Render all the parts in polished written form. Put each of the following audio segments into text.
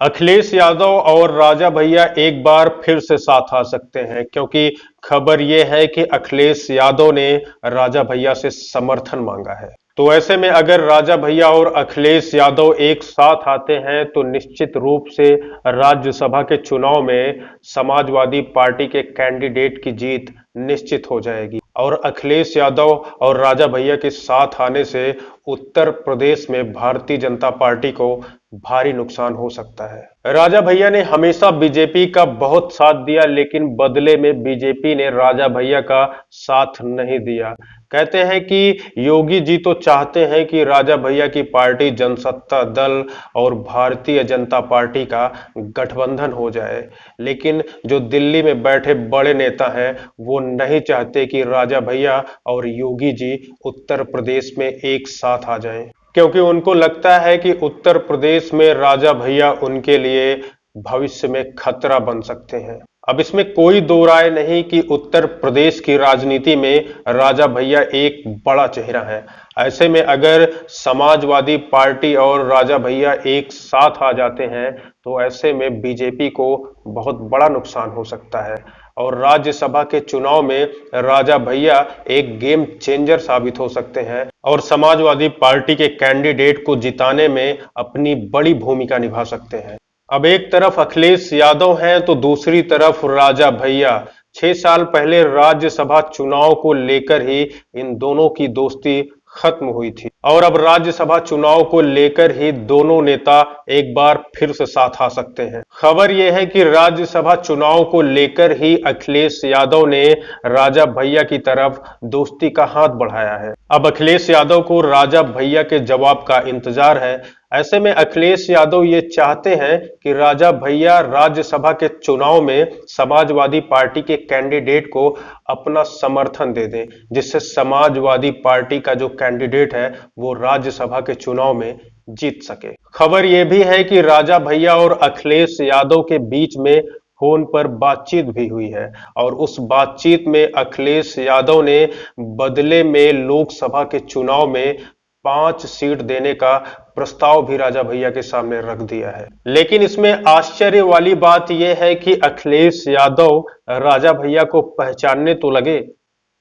अखिलेश यादव और राजा भैया एक बार फिर से साथ आ सकते हैं क्योंकि खबर यह है कि अखिलेश यादव ने राजा भैया से समर्थन मांगा है। तो ऐसे में अगर राजा भैया और अखिलेश यादव एक साथ आते हैं तो निश्चित रूप से राज्यसभा के चुनाव में समाजवादी पार्टी के कैंडिडेट की जीत निश्चित हो जाएगी और अखिलेश यादव और राजा भैया के साथ आने से उत्तर प्रदेश में भारतीय जनता पार्टी को भारी नुकसान हो सकता है। राजा भैया ने हमेशा बीजेपी का बहुत साथ दिया लेकिन बदले में बीजेपी ने राजा भैया का साथ नहीं दिया। कहते हैं कि योगी जी तो चाहते हैं कि राजा भैया की पार्टी जनसत्ता दल और भारतीय जनता पार्टी का गठबंधन हो जाए, लेकिन जो दिल्ली में बैठे बड़े नेता हैं वो नहीं चाहते कि राजा भैया और योगी जी उत्तर प्रदेश में एक साथ आ जाएं, क्योंकि उनको लगता है कि उत्तर प्रदेश में राजा भैया उनके लिए भविष्य में खतरा बन सकते हैं। अब इसमें कोई दो राय नहीं कि उत्तर प्रदेश की राजनीति में राजा भैया एक बड़ा चेहरा है। ऐसे में अगर समाजवादी पार्टी और राजा भैया एक साथ आ जाते हैं तो ऐसे में बीजेपी को बहुत बड़ा नुकसान हो सकता है और राज्यसभा के चुनाव में राजा भैया एक गेम चेंजर साबित हो सकते हैं और समाजवादी पार्टी के कैंडिडेट को जिताने में अपनी बड़ी भूमिका निभा सकते हैं। अब एक तरफ अखिलेश यादव हैं तो दूसरी तरफ राजा भैया। 6 साल पहले राज्यसभा चुनाव को लेकर ही इन दोनों की दोस्ती खत्म हुई थी और अब राज्यसभा चुनाव को लेकर ही दोनों नेता एक बार फिर से साथ आ सकते हैं। खबर यह है कि राज्यसभा चुनाव को लेकर ही अखिलेश यादव ने राजा भैया की तरफ दोस्ती का हाथ बढ़ाया है। अब अखिलेश यादव को राजा भैया के जवाब का इंतजार है। ऐसे में अखिलेश यादव ये चाहते हैं कि राजा भैया राज्यसभा के चुनाव में समाजवादी पार्टी के कैंडिडेट को अपना समर्थन दे दें, जिससे समाजवादी पार्टी का जो कैंडिडेट है वो राज्यसभा के चुनाव में जीत सके। खबर यह भी है कि राजा भैया और अखिलेश यादव के बीच में फोन पर बातचीत भी हुई है और उस बातचीत में अखिलेश यादव ने बदले में लोकसभा के चुनाव में 5 सीट देने का प्रस्ताव भी राजा भैया के सामने रख दिया है। लेकिन इसमें आश्चर्य वाली बात यह है कि अखिलेश यादव राजा भैया को पहचानने तो लगे।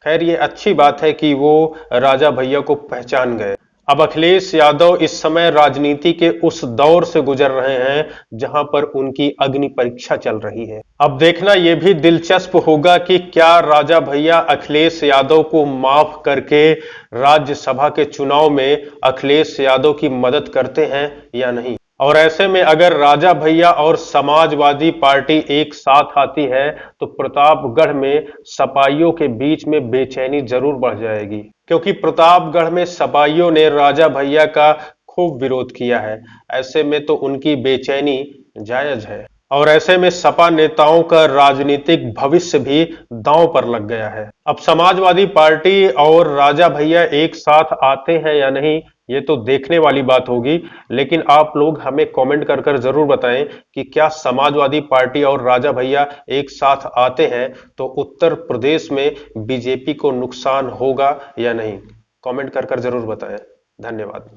खैर ये अच्छी बात है कि वो राजा भैया को पहचान गए। अब अखिलेश यादव इस समय राजनीति के उस दौर से गुजर रहे हैं जहां पर उनकी अग्नि परीक्षा चल रही है। अब देखना यह भी दिलचस्प होगा कि क्या राजा भैया अखिलेश यादव को माफ करके राज्यसभा के चुनाव में अखिलेश यादव की मदद करते हैं या नहीं। और ऐसे में अगर राजा भैया और समाजवादी पार्टी एक साथ आती है तो प्रतापगढ़ में सपाइयों के बीच में बेचैनी जरूर बढ़ जाएगी, क्योंकि प्रतापगढ़ में सपाइयों ने राजा भैया का खूब विरोध किया है। ऐसे में तो उनकी बेचैनी जायज है और ऐसे में सपा नेताओं का राजनीतिक भविष्य भी दांव पर लग गया है। अब समाजवादी पार्टी और राजा भैया एक साथ आते हैं या नहीं ये तो देखने वाली बात होगी, लेकिन आप लोग हमें कमेंट कर कर जरूर बताएं कि क्या समाजवादी पार्टी और राजा भैया एक साथ आते हैं तो उत्तर प्रदेश में बीजेपी को नुकसान होगा या नहीं। कमेंट कर कर जरूर बताएं। धन्यवाद।